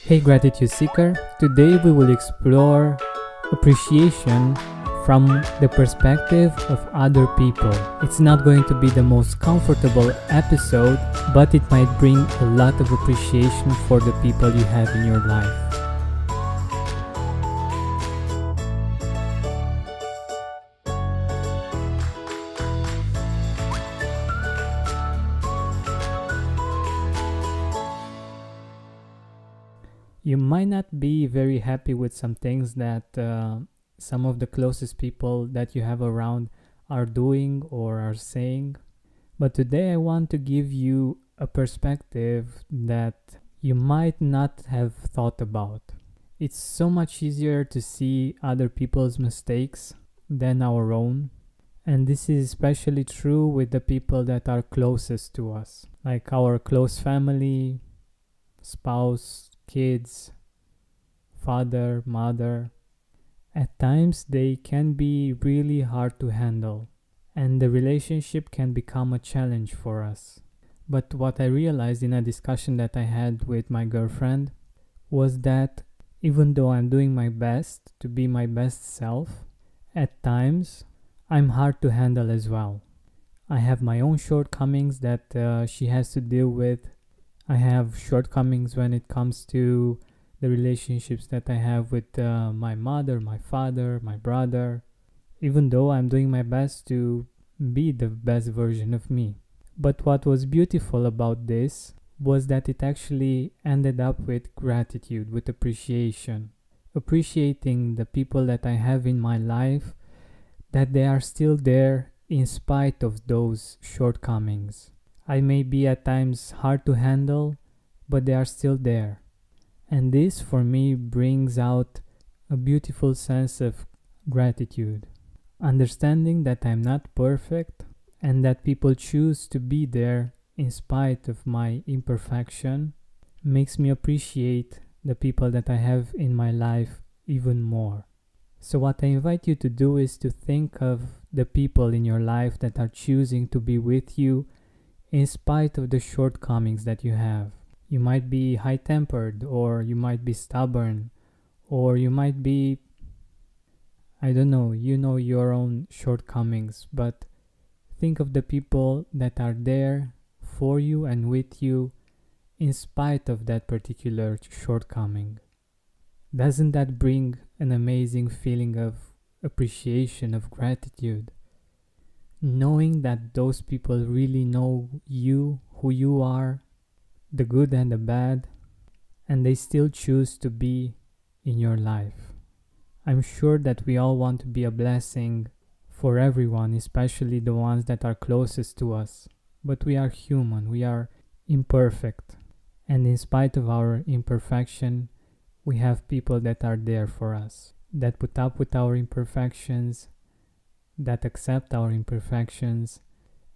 Hey Gratitude Seeker, today we will explore appreciation from the perspective of other people. It's not going to be the most comfortable episode, but it might bring a lot of appreciation for the people you have in your life. You might not be very happy with some things that some of the closest people that you have around are doing or are saying. But today I want to give you a perspective that you might not have thought about. It's so much easier to see other people's mistakes than our own. And this is especially true with the people that are closest to us, like our close family, spouse, kids, father, mother. At times they can be really hard to handle, and the relationship can become a challenge for us. But what I realized in a discussion that I had with my girlfriend was that even though I'm doing my best to be my best self, at times I'm hard to handle as well. I have my own shortcomings that she has to deal with. I have shortcomings when it comes to the relationships that I have with my mother, my father, my brother, even though I'm doing my best to be the best version of me. But what was beautiful about this was that it actually ended up with gratitude, with appreciation, appreciating the people that I have in my life, that they are still there in spite of those shortcomings. I may be at times hard to handle, but they are still there. And this for me brings out a beautiful sense of gratitude. Understanding that I'm not perfect and that people choose to be there in spite of my imperfection makes me appreciate the people that I have in my life even more. So what I invite you to do is to think of the people in your life that are choosing to be with you in spite of the shortcomings that you have. You might be high-tempered, or you might be stubborn, or you might be, I don't know, you know your own shortcomings, but think of the people that are there for you and with you in spite of that particular shortcoming. Doesn't that bring an amazing feeling of appreciation, of gratitude? Knowing that those people really know you, who you are, the good and the bad, and they still choose to be in your life. I'm sure that we all want to be a blessing for everyone, especially the ones that are closest to us. But we are human, we are imperfect. And in spite of our imperfection, we have people that are there for us, that put up with our imperfections, that accept our imperfections,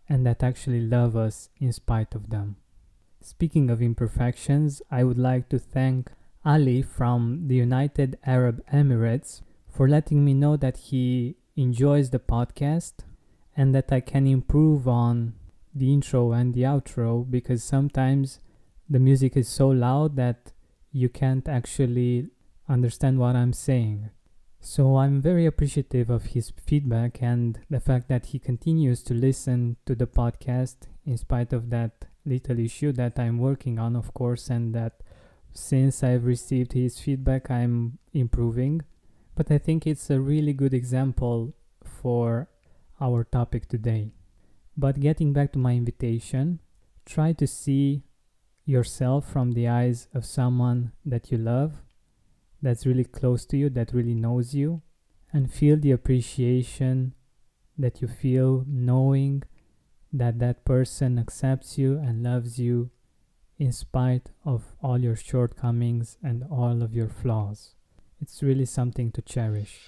and that actually love us in spite of them. Speaking of imperfections, I would like to thank Ali from the United Arab Emirates for letting me know that he enjoys the podcast and that I can improve on the intro and the outro, because sometimes the music is so loud that you can't actually understand what I'm saying. So I'm very appreciative of his feedback and the fact that he continues to listen to the podcast in spite of that little issue that I'm working on, of course, and that since I've received his feedback, I'm improving. But I think it's a really good example for our topic today. But getting back to my invitation, try to see yourself from the eyes of someone that you love, that's really close to you, that really knows you, and feel the appreciation that you feel knowing that that person accepts you and loves you in spite of all your shortcomings and all of your flaws. It's really something to cherish.